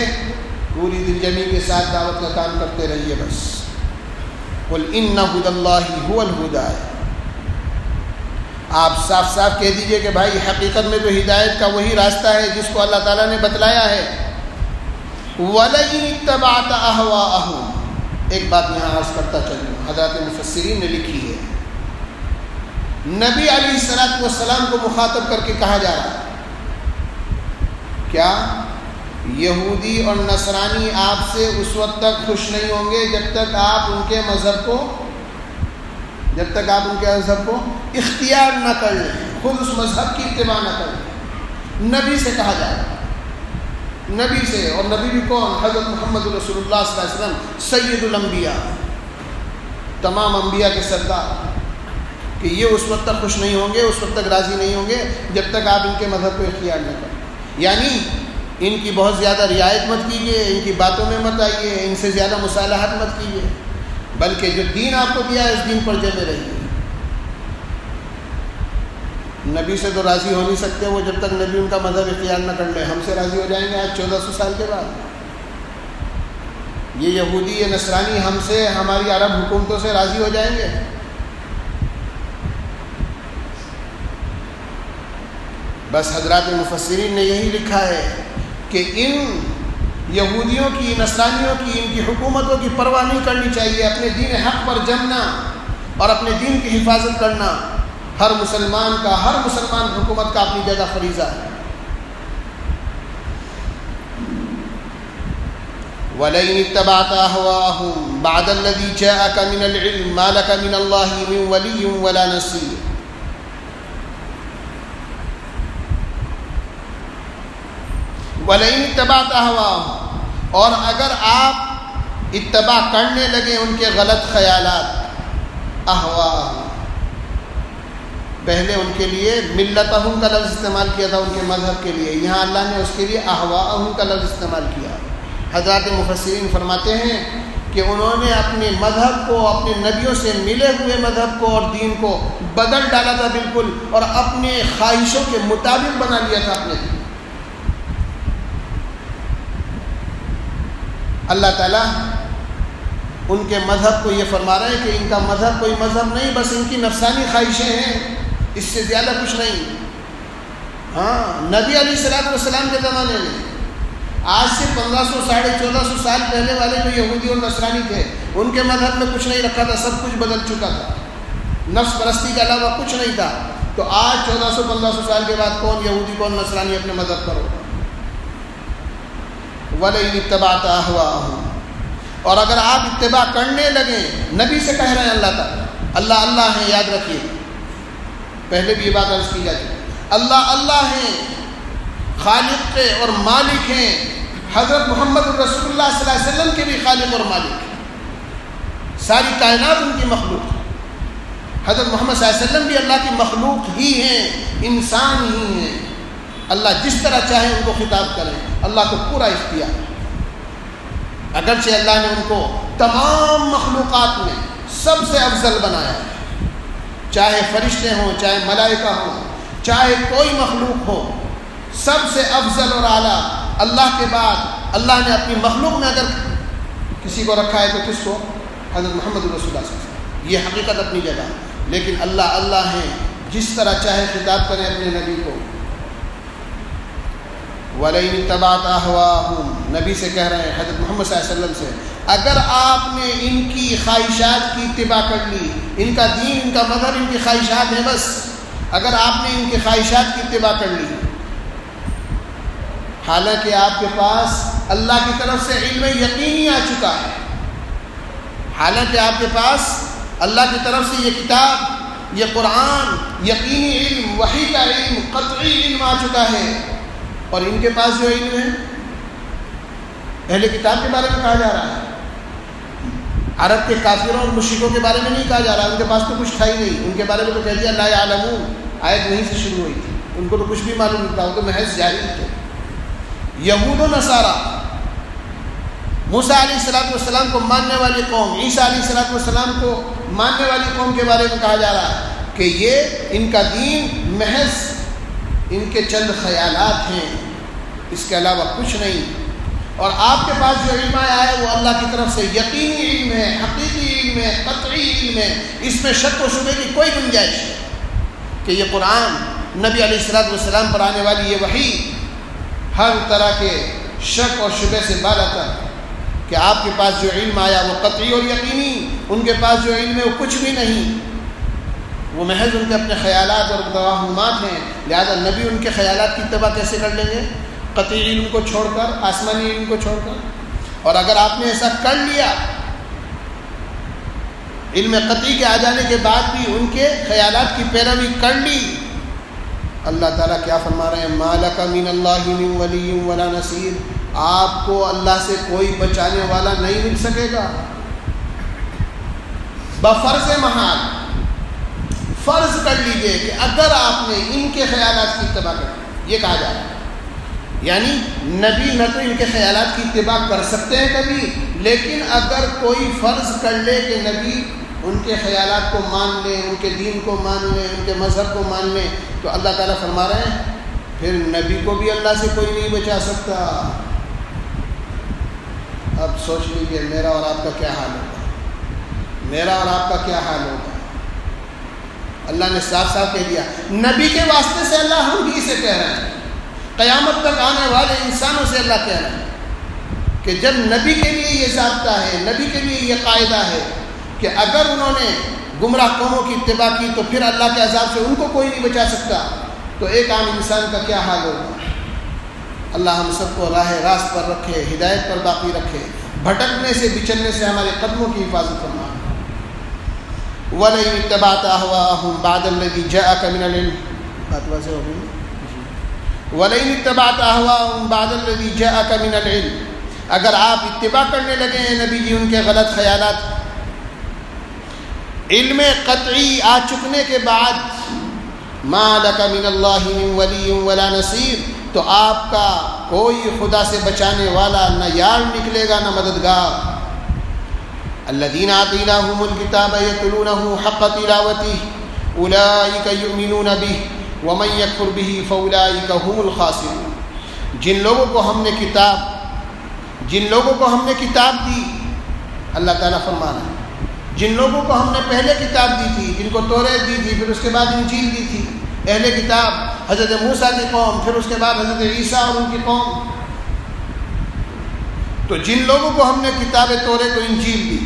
پوری دل جمی کے ساتھ دعوت کا کام کرتے رہیے۔ بس قُلْ إِنَّ هُدَى اللَّهِ هُوَ الْهُدَىٰ، آپ صاف صاف کہہ دیجئے کہ بھائی حقیقت میں جو ہدایت کا وہی راستہ ہے جس کو اللہ تعالیٰ نے بتلایا ہے۔ وَلَئِنِ اتَّبَعْتَ أَهْوَاءَهُمْ، ایک بات یہاں عرض کرتا چلوں، حضرات مفسرین نے لکھی ہے، نبی علیہ السلام کو مخاطب کر کے کہا جا رہا ہے کیا یہودی اور نصرانی آپ سے اس وقت تک خوش نہیں ہوں گے جب تک آپ ان کے مذہب کو اختیار نہ کر لیں، خود اس مذہب کی اتباع نہ کر لیں۔ نبی سے کہا جائے، نبی سے، اور نبی بھی کون؟ حضرت محمد رسول اللہ صلی اللہ علیہ وسلم، سید الانبیاء، تمام انبیاء کے سردار، کہ یہ اس وقت تک خوش نہیں ہوں گے، اس وقت تک راضی نہیں ہوں گے جب تک آپ ان کے مذہب کو اختیار نہ کریں۔ یعنی ان کی بہت زیادہ رعایت مت کیجیے، ان کی باتوں میں مت آئیے، ان سے زیادہ مصالحت مت کیجیے، بلکہ جو دین آپ کو دیا ہے اس دین پر جمے رہیے۔ نبی سے تو راضی ہو نہیں سکتے وہ جب تک نبی ان کا مذہب اختیار نہ کر لے، ہم سے راضی ہو جائیں گے آج 1400 سال کے بعد؟ یہ یہودی یہ نصرانی ہم سے، ہماری عرب حکومتوں سے راضی ہو جائیں گے؟ بس حضرات مفسرین نے یہی لکھا ہے کہ ان یہودیوں کی، نصرانیوں کی، ان کی حکومتوں کی پرواہ نہیں کرنی چاہیے، اپنے دین حق پر جمنا اور اپنے دین کی حفاظت کرنا ہر مسلمان حکومت کا اپنی جگہ فریضہ ہے۔ وَلَئِنِ اتَّبَعْتَ أَهْوَاءَهُمْ بَعْدَ الَّذِي جَاءَكَ مِنَ الْعِلْمِ مَا لَكَ مِنَ اللَّهِ مِنْ وَلِيٍّ وَلَا نَصِيرٍ۔ وَلَئِنِ اتَّبَعْتَ أَهْوَاءَهُمْ، اور اگر آپ اتباع کرنے لگے ان کے غلط خیالات، احواء پہلے ان کے لیے ملتہم کا لفظ استعمال کیا تھا ان کے مذہب کے لیے، یہاں اللہ نے اس کے لیے اہواءہم کا لفظ استعمال کیا۔ حضرات مفسرین فرماتے ہیں کہ انہوں نے اپنے مذہب کو، اپنے نبیوں سے ملے ہوئے مذہب کو اور دین کو بدل ڈالا تھا بالکل، اور اپنے خواہشوں کے مطابق بنا لیا تھا اپنے دین۔ اللہ تعالیٰ ان کے مذہب کو یہ فرما رہے ہیں کہ ان کا مذہب کوئی مذہب نہیں، بس ان کی نفسانی خواہشیں ہیں، اس سے زیادہ کچھ نہیں۔ ہاں، نبی علیہ السلام کے زمانے میں آج سے 1500 1450 سال پہلے والے جو یہودی اور نصرانی تھے، ان کے مذہب میں کچھ نہیں رکھا تھا، سب کچھ بدل چکا تھا، نفس پرستی کے علاوہ کچھ نہیں تھا۔ تو آج 1400-1500 سال کے بعد کون یہودی کون نصرانی اپنے مذہب پر ہوگا؟ وَلَئِنِ اتَّبَعْتَ أَهْوَاءَهُمْ، اور اگر آپ اتباع کرنے لگیں، نبی سے کہہ رہے ہیں اللہ تعالیٰ، اللہ اللہ ہیں، یاد رکھیے، پہلے بھی یہ بات عرض کی جاتی ہے، اللہ اللہ ہیں، خالق اور مالک ہیں، حضرت محمد رسول اللہ صلی اللہ علیہ وسلم کے بھی خالق اور مالک ہیں، ساری کائنات ان کی مخلوق ہے، حضرت محمد صلی اللہ علیہ وسلم بھی اللہ کی مخلوق ہی ہیں، انسان ہی ہیں، اللہ جس طرح چاہے ان کو خطاب کریں، اللہ کو پورا اختیار ہے، اگرچہ اللہ نے ان کو تمام مخلوقات میں سب سے افضل بنایا ہے، چاہے فرشتے ہوں، چاہے ملائکہ ہوں، چاہے کوئی مخلوق ہو، سب سے افضل اور اعلیٰ اللہ کے بعد اللہ نے اپنی مخلوق میں اگر کسی کو رکھا ہے تو کس کو؟ حضرت محمد رسول اللہ صلی اللہ علیہ وسلم۔ یہ حقیقت اپنی جگہ، لیکن اللہ اللہ ہیں، جس طرح چاہے خطاب کریں اپنے نبی کو۔ وَلَئِنِ اتَّبَعْتَ أَهْوَاءَهُمْ، نبی سے کہہ رہے ہیں، حضرت محمد صلی اللہ علیہ وسلم سے، اگر آپ نے ان کی خواہشات کی اتباع کر لی، ان کا دین، ان کا مذہب ان کی خواہشات ہیں، بس اگر آپ نے ان کی خواہشات کی اتباع کر لی، حالانکہ آپ کے پاس اللہ کی طرف سے علم یقینی آ چکا ہے، حالانکہ آپ کے پاس اللہ کی طرف سے یہ کتاب، یہ قرآن، یقینی علم، وحی کا علم، قطعی علم آ چکا ہے، اور ان کے پاس جو علم ہے اہل کتاب کے بارے میں کہا جا رہا ہے، عرب کے کافروں اور مشرکوں کے بارے میں نہیں کہا جا رہا، ان کے پاس تو کچھ تھا ہی نہیں، ان کے بارے میں تو کہہ دیا لا یعلمون، آیت وہیں سے شروع ہوئی تھی، ان کو تو کچھ بھی معلوم نہیں تھا، وہ تو محض جاہل تھے۔ یہود و نصارہ، موسیٰ علیہ السلام کو ماننے والی قوم، عیسیٰ علیہ السلام کو ماننے والی قوم کے بارے میں کہا جا رہا ہے کہ یہ ان کا دین محض ان کے چند خیالات ہیں، اس کے علاوہ کچھ نہیں، اور آپ کے پاس جو علم آیا ہے وہ اللہ کی طرف سے یقینی علم ہے، حقیقی علم ہے، قطعی علم ہے، اس میں شک و شبہ کی کوئی گنجائش نہیں کہ یہ قرآن، نبی علیہ السلام پر آنے والی یہ وحی ہر طرح کے شک اور شبہ سے بالا تر، کہ آپ کے پاس جو علم آیا وہ قطعی اور یقینی، ان کے پاس جو علم ہے وہ کچھ بھی نہیں، وہ محض ان کے اپنے خیالات اور توہمات ہیں، لہذا نبی ان کے خیالات کی اتباع کیسے کر لیں گے؟ قطعی علم کو چھوڑ کر، آسمانی علم کو چھوڑ کر۔ اور اگر آپ نے ایسا کر لیا، علم قطعی کے آ جانے کے بعد بھی ان کے خیالات کی پیروی کر لی، اللہ تعالیٰ کیا فرما رہے ہیں؟ مَا لَكَ مِنَ اللَّهِ مِن وَلِيٍّ وَلَا نَصِيرٍ، آپ کو اللہ سے کوئی بچانے والا نہیں مل سکے گا، بفرض محال فرض کر لیجئے کہ اگر آپ نے ان کے خیالات کی اتباع کر، یہ کہا جا رہا ہے، یعنی نبی نہ تو ان کے خیالات کی اتباع کر سکتے ہیں کبھی، لیکن اگر کوئی فرض کر لے کہ نبی ان کے خیالات کو مان لیں، ان کے دین کو مان لیں، ان کے مذہب کو مان لیں، تو اللہ تعالیٰ فرما رہے ہیں پھر نبی کو بھی اللہ سے کوئی نہیں بچا سکتا۔ اب سوچ لیجیے میرا اور آپ کا کیا حال ہوگا، میرا اور آپ کا کیا حال ہوگا۔ اللہ نے صاف صاف کہہ دیا، نبی کے واسطے سے اللہ ہم ہی سے کہہ رہے ہیں، قیامت تک آنے والے انسانوں سے اللہ کہہ رہے ہیں کہ جب نبی کے لیے یہ ضابطہ ہے، نبی کے لیے یہ قاعدہ ہے کہ اگر انہوں نے گمراہ قوموں کی اتباع کی تو پھر اللہ کے عذاب سے ان کو کوئی نہیں بچا سکتا، تو ایک عام انسان کا کیا حال ہوگا۔ اللہ ہم سب کو راہ راست پر رکھے، ہدایت پر باقی رکھے، بھٹکنے سے بچلنے سے ہمارے قدموں کی حفاظت فرمائے۔ وَلَئِنِ اتَّبَعْتَ أَهْوَاءَهُمْ بَعْدَ الَّذِي جَاءَكَ مِنَ الْعِلْمِ، بات واضح ہو گئی۔ وَلَئِنِ اتَّبَعْتَ أَهْوَاءَهُمْ بَعْدَ الَّذِي جَاءَكَ مِنَ الْعِلْمِ، اگر آپ اتباع کرنے لگے ہیں نبی جی ان کے غلط خیالات، علم قطعی آ چکنے کے بعد ما لک من اللہ من ولی ولا نصیر، تو آپ کا کوئی خدا سے بچانے والا نہ یار نکلے گا نہ مددگار۔ الذین آتیناہم الکتاب یتلونہ حق تلاوتہ اولئک یؤمنون بہ ومن یکفر بہ فاولئک هم الخاسرون۔ جن لوگوں کو ہم نے کتاب دی، اللہ تعالیٰ فرما رہا ہے جن لوگوں کو ہم نے پہلے کتاب دی تھی، جن کو توریت دی تھی، پھر اس کے بعد انجیل دی تھی، اہل کتاب حضرت موسیٰ کی قوم، پھر اس کے بعد حضرت عیسیٰ اور ان کی قوم، تو جن لوگوں کو ہم نے کتاب توریت و انجیل دی،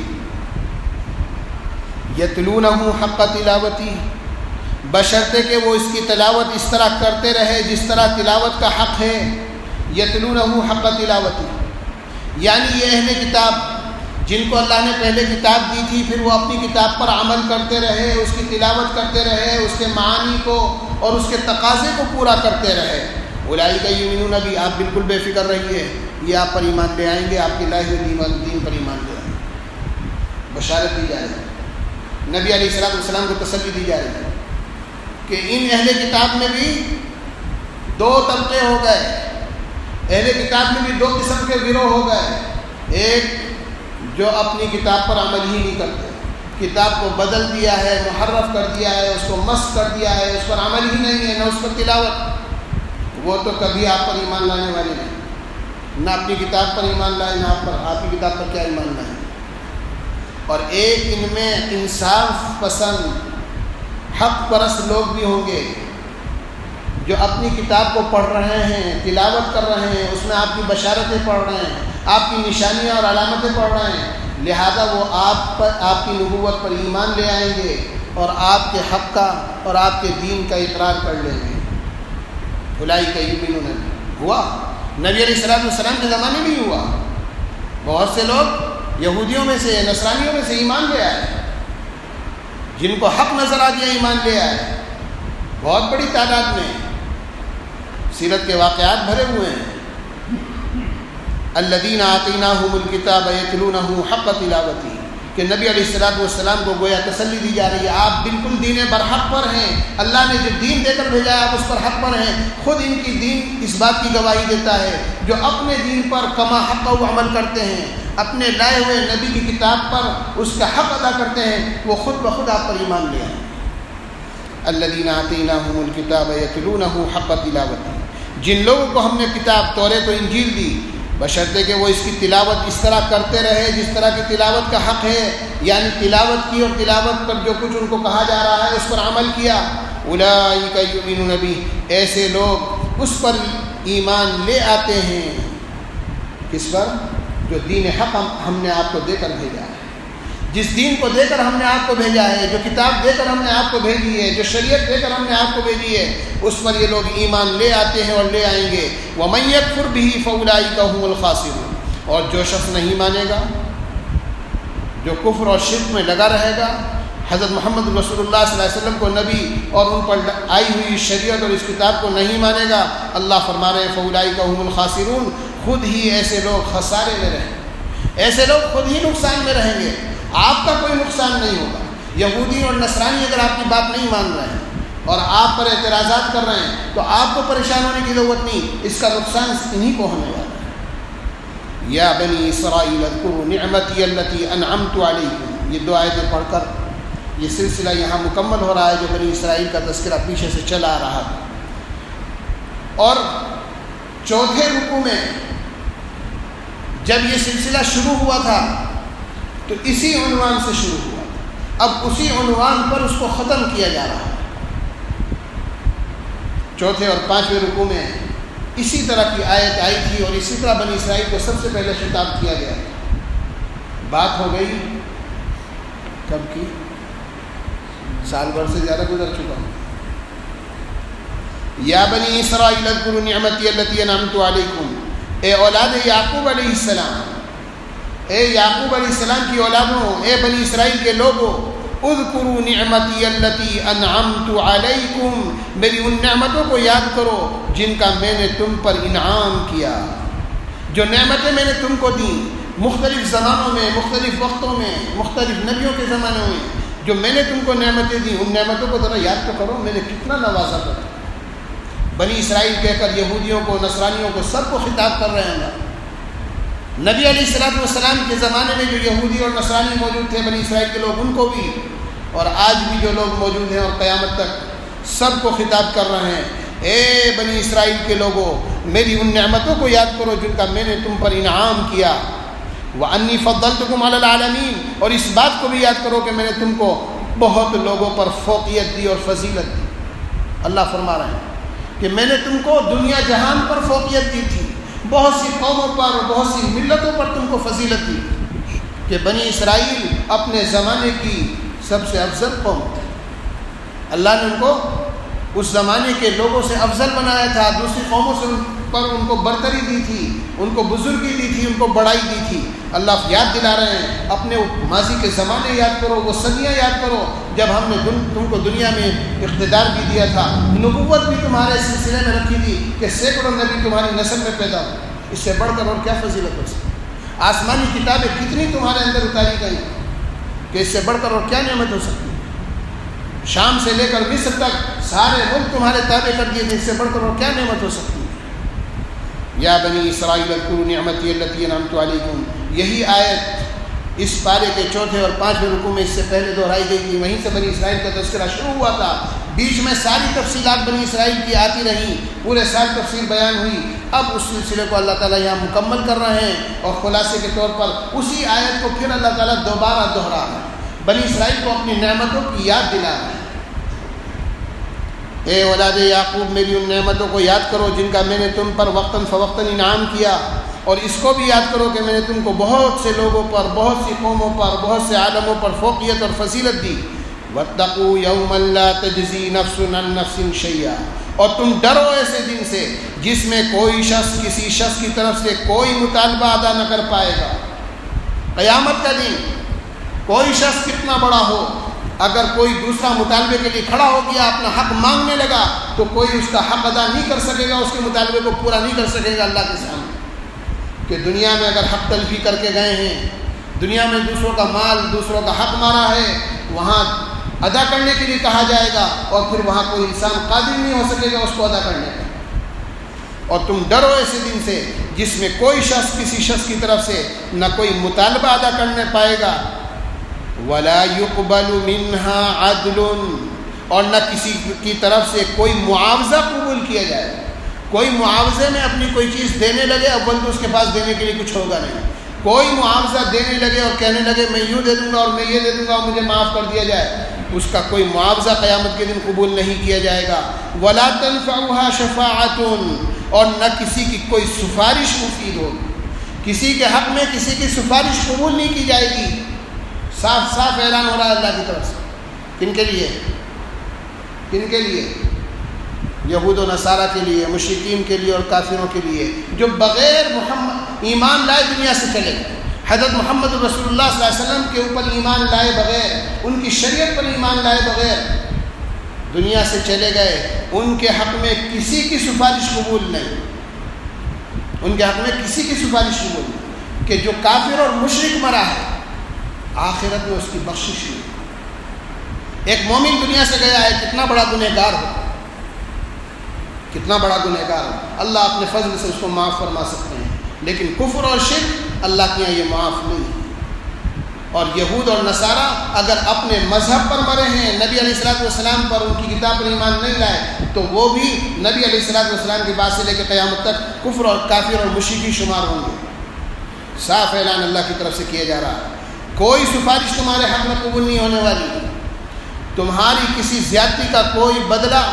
یتلونہ حق تلاوتی، بشرطے کہ وہ اس کی تلاوت اس طرح کرتے رہے جس طرح تلاوت کا حق ہے۔ یتلونہ حق تلاوتی یعنی یہ اہل کتاب جن کو اللہ نے پہلے کتاب دی تھی، پھر وہ اپنی کتاب پر عمل کرتے رہے، اس کی تلاوت کرتے رہے، اس کے معانی کو اور اس کے تقاضے کو پورا کرتے رہے۔ اولئک یؤمنون بہ، آپ بالکل بے فکر رہیے، یہ آپ پر ایمان لے آئیں گے، آپ کے لائے ہوئے دین پر ایمان لے آئیں گے۔ بشارت دی جا رہی ہے، نبی علیہ السلام کو تسلی دی جا رہی ہے کہ ان اہل کتاب میں بھی دو طبقے ہو گئے، اہل کتاب میں بھی دو قسم کے گروہ ہو گئے۔ ایک جو اپنی کتاب پر عمل ہی نہیں کرتے، کتاب کو بدل دیا ہے، محرف کر دیا ہے، اس کو مسخ کر دیا ہے، اس پر عمل ہی نہیں ہے، نہ اس پر تلاوت، وہ تو کبھی آپ پر ایمان لانے والے نہیں، نہ اپنی کتاب پر ایمان لائے، نہ آپ کی کتاب پر کیا ایمان لائے۔ اور ایک ان میں انصاف پسند حق پرست لوگ بھی ہوں گے جو اپنی کتاب کو پڑھ رہے ہیں، تلاوت کر رہے ہیں، اس میں آپ کی بشارتیں پڑھ رہے ہیں، آپ کی نشانیاں اور علامتیں پڑھ رہے ہیں، لہذا وہ آپ کی نبوت پر ایمان لے آئیں گے اور آپ کے حق کا اور آپ کے دین کا اقرار کر لیں گے۔ اولئک یؤمنون بہ ہوا، نبی علیہ السلام کے زمانے میں ہی ہوا، بہت سے لوگ یہودیوں میں سے، نصرانیوں میں سے ایمان لے آئے، جن کو حق نظر آ گیا ایمان لے آئے، بہت بڑی تعداد میں، سیرت کے واقعات بھرے ہوئے ہیں۔ الذین آتیناہم الکتاب یتلونہ حق تلاوتہ، کہ نبی علیہ السلام کو گویا تسلی دی جا رہی ہے، آپ بالکل دین برحق پر ہیں، اللہ نے جو دین دے کر بھیجا ہے آپ اس پر حق پر ہیں۔ خود ان کی دین اس بات کی گواہی دیتا ہے، جو اپنے دین پر کما حق عمل کرتے ہیں، اپنے لائے ہوئے نبی کی کتاب پر اس کا حق ادا کرتے ہیں، وہ خود بخود آپ پر ایمان لے آئیں۔ الذین آتیناہم الکتاب یتلونہ حق تلاوتہ، جن لوگوں کو ہم نے کتاب توریت و انجیل دی، بشرطے کہ وہ اس کی تلاوت اس طرح کرتے رہے جس طرح کی تلاوت کا حق ہے، یعنی تلاوت کی اور تلاوت پر جو کچھ ان کو کہا جا رہا ہے اس پر عمل کیا۔ اولئک یؤمنون بہ، ایسے لوگ اس پر ایمان لے آتے ہیں، کس پر؟ جو دین حق ہم نے آپ کو دے کر بھیجا ہے، جس دین کو دے کر ہم نے آپ کو بھیجا ہے، جو کتاب دے کر ہم نے آپ کو بھیجی ہے، جو شریعت دے کر ہم نے آپ کو بھیجی ہے، اس پر یہ لوگ ایمان لے آتے ہیں اور لے آئیں گے۔ وَمَن يَكْفُرْ بِهِ فَأُولَٰئِكَ هُمُ الْخَاسِرُونَ، اور جو شخص نہیں مانے گا، جو کفر اور شرک میں لگا رہے گا، حضرت محمد رسول اللہ صلی اللہ علیہ وسلم کو نبی اور ان پر آئی ہوئی شریعت اور اس کتاب کو نہیں مانے گا، اللہ فرما رہے ہیں فَأُولَٰئِكَ هُمُ الْخَاسِرُونَ، خود ہی ایسے لوگ خسارے میں رہیں گے، ایسے لوگ خود ہی نقصان میں رہیں گے، آپ کا کوئی نقصان نہیں ہوگا۔ یہودی اور نصرانی اگر آپ کی بات نہیں مان رہے ہیں اور آپ پر اعتراضات کر رہے ہیں تو آپ کو پریشان ہونے کی ضرورت نہیں، اس کا نقصان انہی کو ہونے والا ہے۔ یا بنی اسرائیل اذکروا نعمتی التی انعمت علیکم، یہ دو آیتیں پڑھ کر یہ سلسلہ یہاں مکمل ہو رہا ہے جو بنی اسرائیل کا تذکرہ پیچھے سے چلا آ رہا تھا۔ اور چوتھے رکوع میں جب یہ سلسلہ شروع ہوا تھا تو اسی عنوان سے شروع ہوا، اب اسی عنوان پر اس کو ختم کیا جا رہا ہے۔ چوتھے اور پانچویں رکوع میں اسی طرح کی آیت آئی تھی اور اسی طرح بنی اسرائیل کو سب سے پہلے خطاب کیا گیا۔ بات ہو گئی کب کی؟ سال بھر سے زیادہ گزر چکا ہوں۔ یا بنی اسرائیل اذکروا نعمتی التی انعمت علیکم، اے اولاد یعقوب علیہ السلام، اے یعقوب علیہ السلام کی اولادوں، اے بنی اسرائیل کے لوگوں، اذکروا نعمتی التی انعمت علیکم، میری ان نعمتوں کو یاد کرو جن کا میں نے تم پر انعام کیا، جو نعمتیں میں نے تم کو دیں مختلف زمانوں میں، مختلف وقتوں میں، مختلف نبیوں کے زمانوں میں، جو میں نے تم کو نعمتیں دی ان نعمتوں کو ذرا یاد تو کرو، میں نے کتنا نوازا تھا۔ بنی اسرائیل کہہ کر یہودیوں کو، نصرانیوں کو، سب کو خطاب کر رہے ہیں اللہ۔ نبی علیہ الصلوۃ والسلام کے زمانے میں جو یہودی اور نصرانی موجود تھے، بنی اسرائیل کے لوگ، ان کو بھی، اور آج بھی جو لوگ موجود ہیں اور قیامت تک سب کو خطاب کر رہے ہیں، اے بنی اسرائیل کے لوگوں، میری ان نعمتوں کو یاد کرو جن کا میں نے تم پر انعام کیا، وَأَنِّي فَضَّلْتُكُمْ عَلَى الْعَالَمِينَ، اور اس بات کو بھی یاد کرو کہ میں نے تم کو بہت لوگوں پر فوقیت دی اور فضیلت دی۔ اللہ فرما رہے ہیں کہ میں نے تم کو دنیا جہان پر فوقیت دی تھی، بہت سی قوموں پر، بہت سی ملتوں پر تم کو فضیلت دی، کہ بنی اسرائیل اپنے زمانے کی سب سے افضل قوم تھی۔ اللہ نے ان کو اس زمانے کے لوگوں سے افضل بنایا تھا، دوسری قوموں سے پر ان کو برتری دی تھی، ان کو بزرگی دی تھی، ان کو بڑائی دی تھی۔ اللہ یاد دلا رہے ہیں، اپنے ماضی کے زمانے یاد کرو، وہ صدیاں یاد کرو جب ہم نے تم کو دنیا میں اقتدار بھی دیا تھا، نبوت بھی تمہارے سلسلے میں رکھی تھی کہ سینکڑوں نبی تمہاری نسل میں پیدا ہو۔ اس سے بڑھ کر اور کیا فضیلت ہو سکتی؟ آسمانی کتابیں کتنی تمہارے اندر اتاری گئی کہ اس سے بڑھ کر اور کیا نعمت ہو سکتی؟ شام سے لے کر مصر تک سارے ملک تمہارے تابع کر دیے تھے، اس سے بڑھ کر اور کیا نعمت ہو سکتی ہے؟ یا بنی اسرائیل اذکروا نعمتی التی انعمت علیکم، یہی آیت اس پارے کے چوتھے اور پانچویں رکوع میں اس سے پہلے دہرائی گئی تھی، وہیں سے بنی اسرائیل کا تذکرہ شروع ہوا تھا۔ بیچ میں ساری تفصیلات بنی اسرائیل کی آتی رہیں، پورے سال تفصیل بیان ہوئی۔ اب اس سلسلے کو اللہ تعالیٰ یہاں مکمل کر رہے ہیں، اور خلاصے کے طور پر اسی آیت کو پھر اللہ تعالیٰ دوبارہ دہرا رہا ہے، بنی اسرائیل کو اپنی نعمتوں کی یاد دلا رہا ہے۔ اے اولاد یعقوب، میری ان نعمتوں کو یاد کرو جن کا میں نے تم پر وقتاً فوقتاً انعام کیا، اور اس کو بھی یاد کرو کہ میں نے تم کو بہت سے لوگوں پر، بہت سی قوموں پر، بہت سے عالموں پر فوقیت اور فضیلت دی۔ واتقوا یوما لا تجزی نفس عن نفس شیئا، اور تم ڈرو ایسے دن سے جس میں کوئی شخص کسی شخص کی طرف سے کوئی مطالبہ ادا نہ کر پائے گا۔ قیامت کا دن کوئی شخص کتنا بڑا ہو، اگر کوئی دوسرا مطالبے کے لیے کھڑا ہو گیا، اپنا حق مانگنے لگا، تو کوئی اس کا حق ادا نہیں کر سکے گا، اس کے مطالبے کو پورا نہیں کر سکے گا اللہ کے سامنے۔ کہ دنیا میں اگر حق تلفی کر کے گئے ہیں، دنیا میں دوسروں کا مال، دوسروں کا حق مارا ہے، وہاں ادا کرنے کے لیے کہا جائے گا، اور پھر وہاں کوئی انسان قادر نہیں ہو سکے گا اس کو ادا کرنے کا۔ اور تم ڈرو ایسے دن سے جس میں کوئی شخص کسی شخص کی طرف سے نہ کوئی مطالبہ ادا کرنے پائے گا، وَلَا يُقْبَلُ مِنْهَا عَدْلٌ، اور نہ کسی کی طرف سے کوئی معاوضہ قبول کیا جائے۔ کوئی معاوضے میں اپنی کوئی چیز دینے لگے، اول تو اس کے پاس دینے کے لیے کچھ ہوگا نہیں۔ کوئی معاوضہ دینے لگے اور کہنے لگے میں یوں دے دوں گا اور میں یہ دے دوں گا اور مجھے معاف کر دیا جائے، اس کا کوئی معاوضہ قیامت کے دن قبول نہیں کیا جائے گا۔ وَلَا تَنْفَعُهَا شَفَاعَةٌ، اور نہ کسی کی کوئی سفارش مفید ہوگی، کسی کے حق میں کسی کی سفارش قبول نہیں کی جائے گی۔ صاف صاف اعلان ہو رہا ہے اللہ کی طرف سے۔ کن کے لیے؟ کن کے لیے؟ یہود و نصارہ کے لیے، مشرکین کے لیے اور کافروں کے لیے، جو بغیر محمد ایمان لائے دنیا سے چلے گئے۔ حضرت محمد رسول اللہ صلی اللہ علیہ وسلم کے اوپر ایمان لائے بغیر، ان کی شریعت پر ایمان لائے بغیر دنیا سے چلے گئے، ان کے حق میں کسی کی سفارش قبول نہیں، ان کے حق میں کسی کی سفارش قبول نہیں، کہ جو کافر اور مشرک مرا ہے آخرت میں اس کی بخشش نہیں۔ ایک مومن دنیا سے گیا ہے، کتنا بڑا گنہگار ہو، کتنا بڑا گنہگار ہو، اللہ اپنے فضل سے اس کو معاف فرما سکتے ہیں، لیکن کفر اور شرک اللہ کے یہاں یہ معاف نہیں ہے۔ اور یہود اور نصارہ اگر اپنے مذہب پر مرے ہیں، نبی علیہ الصلوۃ والسلام پر، ان کی کتاب پر ایمان نہیں لائے، تو وہ بھی نبی علیہ الصلوۃ والسلام کے بعد سے لے کے قیامت تک کفر اور کافر اور مشرکی شمار ہوں گے۔ صاف اعلان اللہ کی طرف سے کیا جا رہا ہے، کوئی سفارش تمہارے حق میں قبول نہیں ہونے والی، تمہاری کسی زیادتی کا کوئی بدلہ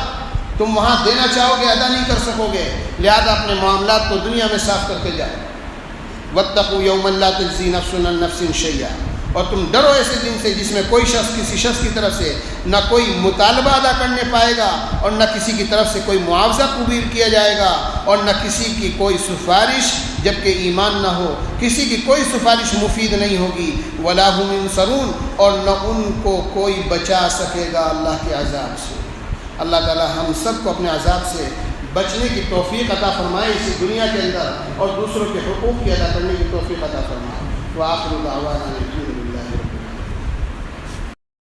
تم وہاں دینا چاہو گے ادا نہیں کر سکو گے، لہذا اپنے معاملات کو دنیا میں صاف کرتے جاؤ۔ واتقوا یوما لا تجزی نفس عن نفس شیئا، اور تم ڈرو ایسے دن سے جس میں کوئی شخص کسی شخص کی طرف سے نہ کوئی مطالبہ ادا کرنے پائے گا، اور نہ کسی کی طرف سے کوئی معاوضہ قبول کیا جائے گا، اور نہ کسی کی کوئی سفارش جبکہ ایمان نہ ہو، کسی کی کوئی سفارش مفید نہیں ہوگی۔ ولا هم ينصرون، اور نہ ان کو کوئی بچا سکے گا اللہ کے عذاب سے۔ اللہ تعالی ہم سب کو اپنے عذاب سے بچنے کی توفیق عطا فرمائے اسی دنیا کے اندر، اور دوسروں کے حقوق کی ادا کرنے کی توفیق عطا فرمائے۔ وآخر دعوانا